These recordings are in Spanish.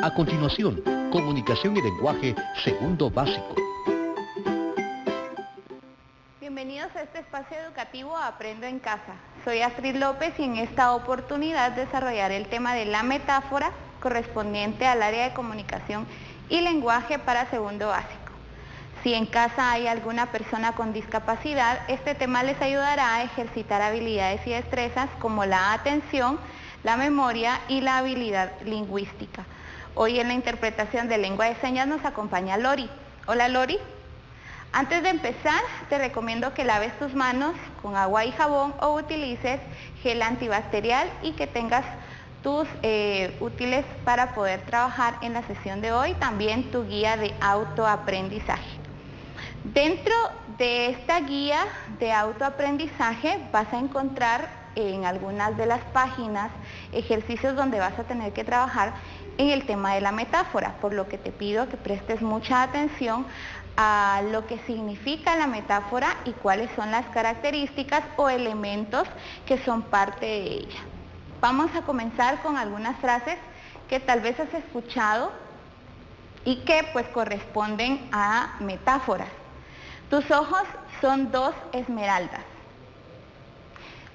A continuación, comunicación y lenguaje segundo básico. Bienvenidos a este espacio educativo Aprendo en Casa. Soy Astrid López y en esta oportunidad desarrollaré el tema de la metáfora correspondiente al área de comunicación y lenguaje para segundo básico. Si en casa hay alguna persona con discapacidad, este tema les ayudará a ejercitar habilidades y destrezas como la atención, la memoria y la habilidad lingüística. Hoy en la interpretación de lengua de señas nos acompaña Lori. Hola Lori. Antes de empezar, te recomiendo que laves tus manos con agua y jabón o utilices gel antibacterial y que tengas tus útiles para poder trabajar en la sesión de hoy, también tu guía de autoaprendizaje. Dentro de esta guía de autoaprendizaje vas a encontrar en algunas de las páginas ejercicios donde vas a tener que trabajar en el tema de la metáfora, por lo que te pido que prestes mucha atención a lo que significa la metáfora y cuáles son las características o elementos que son parte de ella. Vamos a comenzar con algunas frases que tal vez has escuchado y que pues corresponden a metáforas. Tus ojos son dos esmeraldas.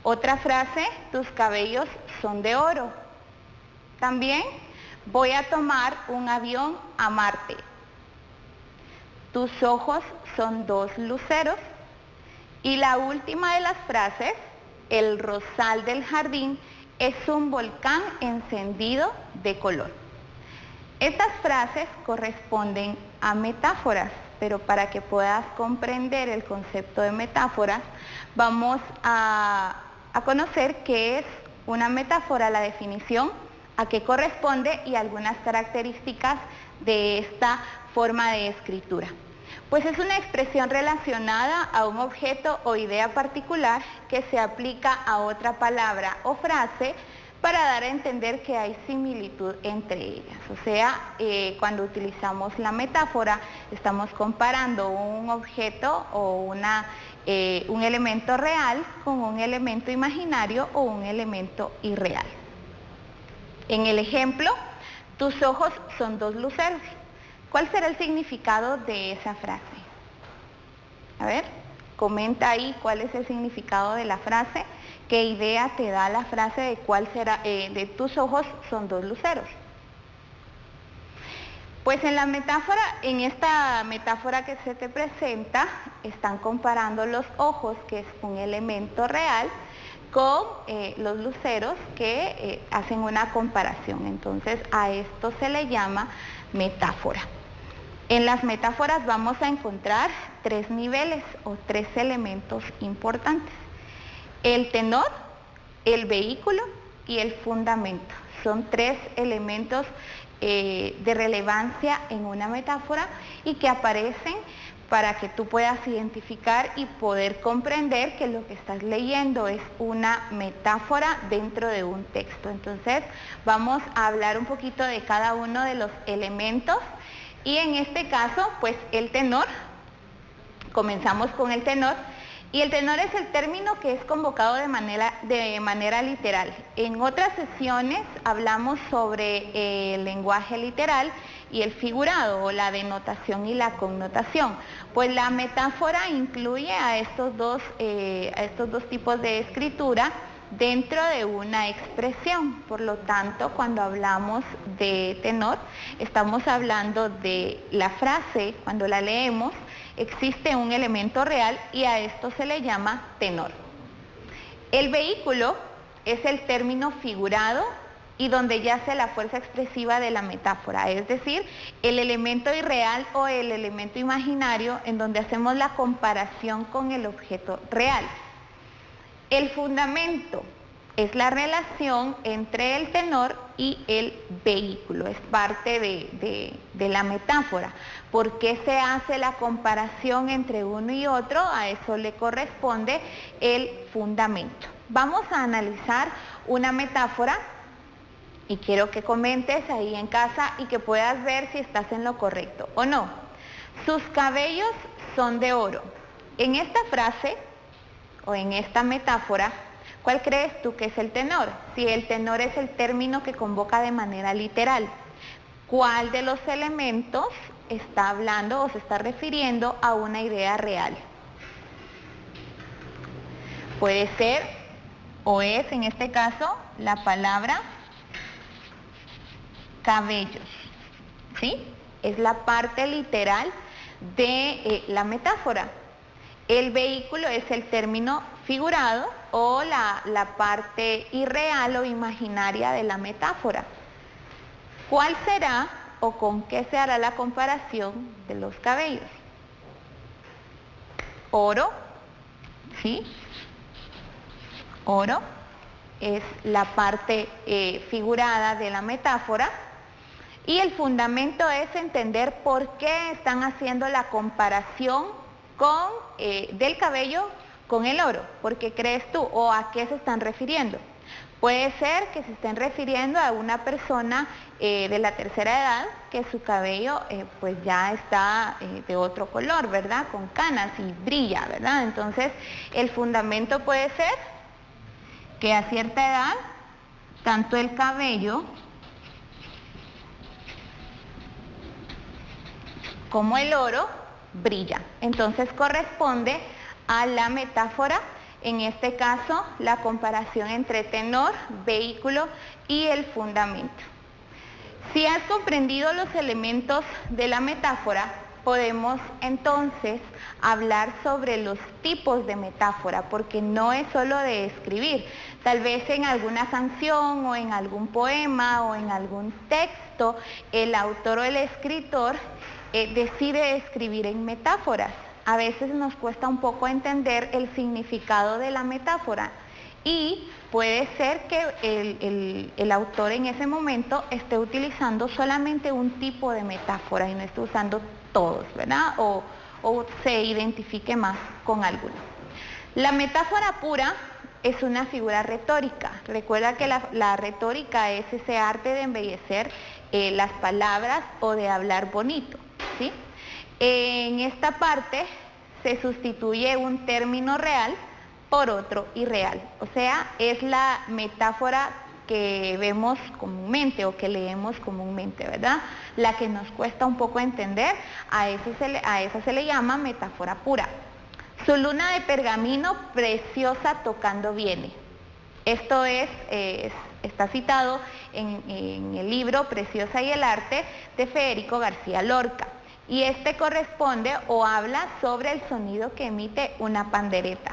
Otra frase, tus cabellos son de oro. También, voy a tomar un avión a Marte. Tus ojos son dos luceros. Y la última de las frases, el rosal del jardín es un volcán encendido de color. Estas frases corresponden a metáforas, pero para que puedas comprender el concepto de metáforas, vamos a conocer qué es una metáfora, la definición, a qué corresponde y algunas características de esta forma de escritura. Pues es una expresión relacionada a un objeto o idea particular que se aplica a otra palabra o frase para dar a entender que hay similitud entre ellas. O sea, cuando utilizamos la metáfora, estamos comparando un objeto o un elemento real con un elemento imaginario o un elemento irreal. En el ejemplo, tus ojos son dos luceros. ¿Cuál será el significado de esa frase? A ver, comenta ahí cuál es el significado de la frase. ¿Qué idea te da la frase de cuál será, de tus ojos son dos luceros? Pues en esta metáfora que se te presenta, están comparando los ojos, que es un elemento real, con los luceros que hacen una comparación. Entonces a esto se le llama metáfora. En las metáforas vamos a encontrar tres niveles o tres elementos importantes. El tenor, el vehículo y el fundamento. Son tres elementos de relevancia en una metáfora y que aparecen para que tú puedas identificar y poder comprender que lo que estás leyendo es una metáfora dentro de un texto. Entonces vamos a hablar un poquito de cada uno de los elementos y en este caso pues el tenor, comenzamos con el tenor. Y el tenor es el término que es convocado de manera literal. En otras sesiones hablamos sobre el lenguaje literal y el figurado, o la denotación y la connotación. Pues la metáfora incluye a estos dos tipos de escritura dentro de una expresión. Por lo tanto, cuando hablamos de tenor, estamos hablando de la frase, cuando la leemos, existe un elemento real y a esto se le llama tenor. El vehículo es el término figurado y donde yace la fuerza expresiva de la metáfora, es decir, el elemento irreal o el elemento imaginario en donde hacemos la comparación con el objeto real. El fundamento es la relación entre el tenor y el vehículo, es parte de la metáfora. ¿Por qué se hace la comparación entre uno y otro? A eso le corresponde el fundamento. Vamos a analizar una metáfora y quiero que comentes ahí en casa y que puedas ver si estás en lo correcto o no. Sus cabellos son de oro. En esta frase o en esta metáfora, ¿cuál crees tú que es el tenor? Si el tenor es el término que convoca de manera literal. cuál de los elementos está hablando o se está refiriendo a una idea real. Puede ser o es en este caso la palabra cabellos, ¿sí? Es la parte literal de la metáfora. El vehículo es el término figurado o la parte irreal o imaginaria de la metáfora. ¿Cuál será o con qué se hará la comparación de los cabellos? Oro, ¿sí? Oro es la parte figurada de la metáfora y el fundamento es entender por qué están haciendo la comparación del cabello con el oro. ¿Por qué crees tú? ¿O a qué se están refiriendo? Puede ser que se estén refiriendo a una persona de la tercera edad que su cabello pues ya está de otro color, ¿verdad? Con canas y brilla, ¿verdad? Entonces el fundamento puede ser que a cierta edad tanto el cabello como el oro brilla. Entonces corresponde a la metáfora, en este caso la comparación entre tenor, vehículo y el fundamento. Si has comprendido los elementos de la metáfora, podemos entonces hablar sobre los tipos de metáfora, porque no es solo de escribir. Tal vez en alguna canción o en algún poema o en algún texto, el autor o el escritor decide escribir en metáforas. A veces nos cuesta un poco entender el significado de la metáfora y puede ser que el autor en ese momento esté utilizando solamente un tipo de metáfora y no esté usando todos, ¿verdad? O se identifique más con alguno. La metáfora pura es una figura retórica. Recuerda que la retórica es ese arte de embellecer las palabras o de hablar bonito, ¿sí? En esta parte se sustituye un término real por otro irreal. O sea, es la metáfora que vemos comúnmente o que leemos comúnmente, ¿verdad? La que nos cuesta un poco entender, a esa se le llama metáfora pura. Su luna de pergamino preciosa tocando viene. Esto está citado en el libro Preciosa y el arte de Federico García Lorca. Y este corresponde o habla sobre el sonido que emite una pandereta.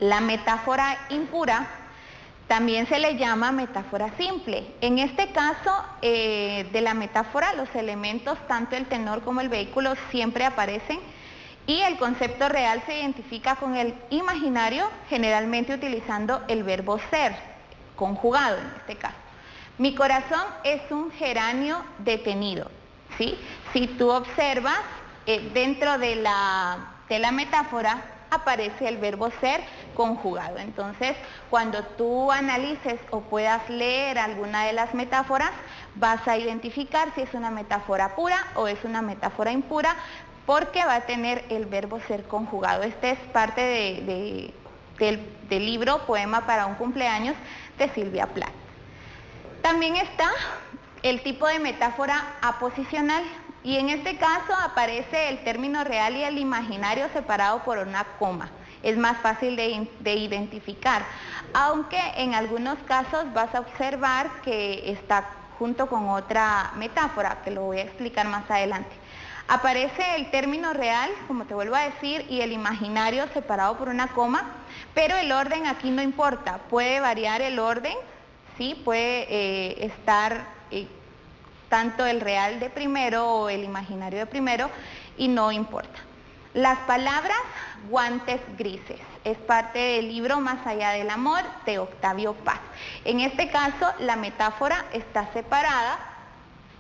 La metáfora impura también se le llama metáfora simple. En este caso de la metáfora, los elementos, tanto el tenor como el vehículo, siempre aparecen y el concepto real se identifica con el imaginario, generalmente utilizando el verbo ser, conjugado en este caso. Mi corazón es un geranio detenido, ¿sí? Si tú observas, dentro de la metáfora aparece el verbo ser conjugado. Entonces, cuando tú analices o puedas leer alguna de las metáforas, vas a identificar si es una metáfora pura o es una metáfora impura, porque va a tener el verbo ser conjugado. Este es parte del libro Poema para un cumpleaños de Silvia Plath. También está el tipo de metáfora aposicional, y en este caso aparece el término real y el imaginario separado por una coma. Es más fácil de identificar, aunque en algunos casos vas a observar que está junto con otra metáfora, que lo voy a explicar más adelante. Aparece el término real, como te vuelvo a decir, y el imaginario separado por una coma, pero el orden aquí no importa, puede variar el orden, ¿sí? Puede estar tanto el real de primero o el imaginario de primero y no importa. Las palabras guantes grises es parte del libro Más allá del amor de Octavio Paz. En este caso la metáfora está separada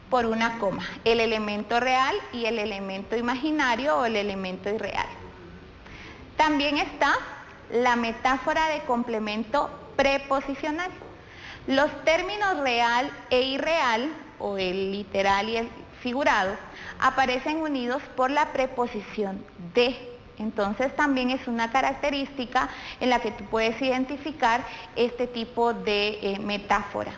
por una coma, el elemento real y el elemento imaginario o el elemento irreal. También está la metáfora de complemento preposicional. Los términos real e irreal, o el literal y el figurado, aparecen unidos por la preposición de. Entonces también es una característica en la que tú puedes identificar este tipo de metáfora.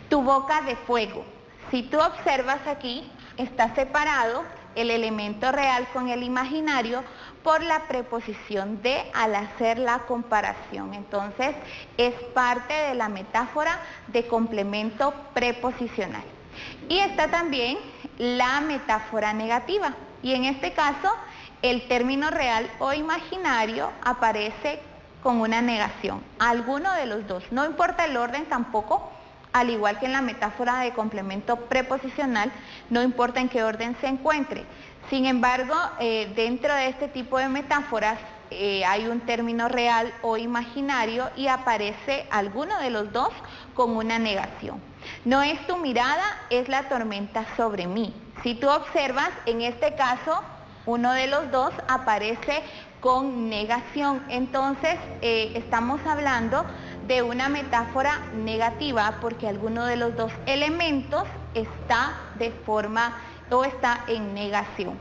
Tu boca de fuego. Si tú observas aquí, está separado el elemento real con el imaginario por la preposición de al hacer la comparación. Entonces, es parte de la metáfora de complemento preposicional. Y está también la metáfora negativa. Y en este caso, el término real o imaginario aparece con una negación. Alguno de los dos. No importa el orden tampoco. Al igual que en la metáfora de complemento preposicional, no importa en qué orden se encuentre. Sin embargo, dentro de este tipo de metáforas hay un término real o imaginario y aparece alguno de los dos con una negación. No es tu mirada, es la tormenta sobre mí. Si tú observas, en este caso, uno de los dos aparece con negación. Entonces, estamos hablando de una metáfora negativa porque alguno de los dos elementos está de forma o está en negación.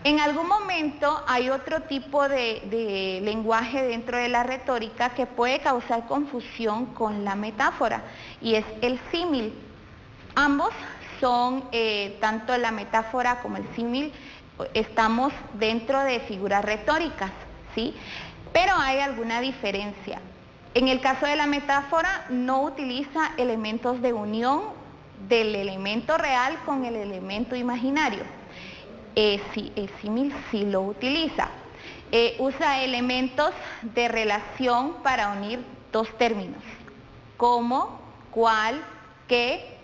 En algún momento hay otro tipo de lenguaje dentro de la retórica que puede causar confusión con la metáfora y es el símil. Ambos son, tanto la metáfora como el símil, estamos dentro de figuras retóricas, ¿sí? Pero hay alguna diferencia. En el caso de la metáfora no utiliza elementos de unión del elemento real con el elemento imaginario. Sí, el símil sí lo utiliza. Usa elementos de relación para unir dos términos, como, cuál, qué,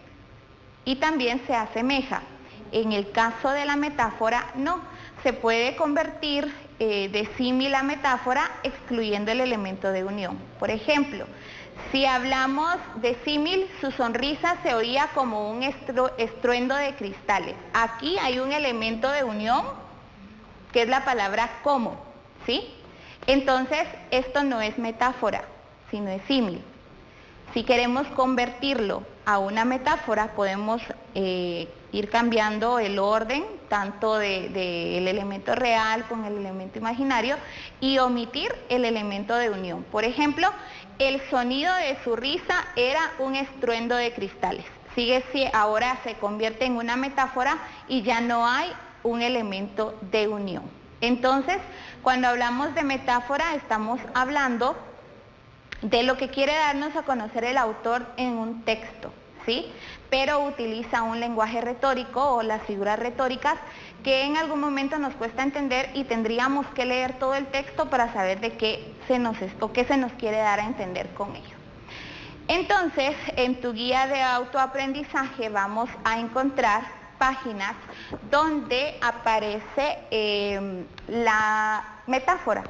y también se asemeja. En el caso de la metáfora, no. Se puede convertir de símil a metáfora excluyendo el elemento de unión. Por ejemplo, si hablamos de símil, su sonrisa se oía como un estruendo de cristales. Aquí hay un elemento de unión, que es la palabra como, ¿sí? Entonces, esto no es metáfora, sino es símil. Si queremos convertirlo a una metáfora, podemos ir cambiando el orden, tanto del elemento real con el elemento imaginario, y omitir el elemento de unión. Por ejemplo, el sonido de su risa era un estruendo de cristales. Ahora se convierte en una metáfora y ya no hay un elemento de unión. Entonces, cuando hablamos de metáfora, estamos hablando de lo que quiere darnos a conocer el autor en un texto, ¿sí? Pero utiliza un lenguaje retórico o las figuras retóricas que en algún momento nos cuesta entender y tendríamos que leer todo el texto para saber de qué se nos quiere dar a entender con ello. Entonces, en tu guía de autoaprendizaje vamos a encontrar páginas donde aparece la metáfora.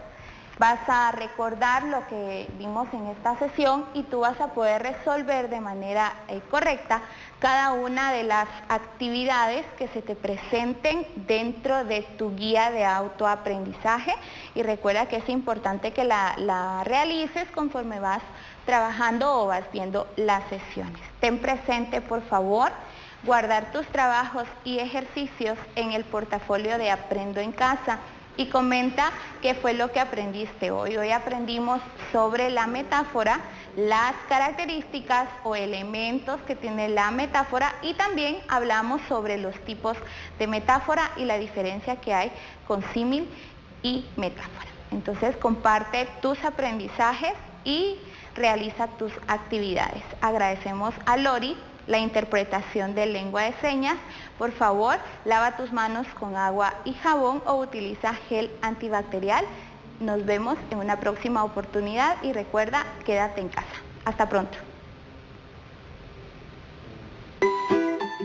Vas a recordar lo que vimos en esta sesión y tú vas a poder resolver de manera correcta cada una de las actividades que se te presenten dentro de tu guía de autoaprendizaje y recuerda que es importante que la realices conforme vas trabajando o vas viendo las sesiones. Ten presente, por favor, guardar tus trabajos y ejercicios en el portafolio de Aprendo en Casa. Y comenta qué fue lo que aprendiste hoy. Hoy aprendimos sobre la metáfora, las características o elementos que tiene la metáfora y también hablamos sobre los tipos de metáfora y la diferencia que hay con símil y metáfora. Entonces comparte tus aprendizajes y realiza tus actividades. Agradecemos a Lori la interpretación de lengua de señas. Por favor, lava tus manos con agua y jabón o utiliza gel antibacterial. Nos vemos en una próxima oportunidad y recuerda, quédate en casa. Hasta pronto.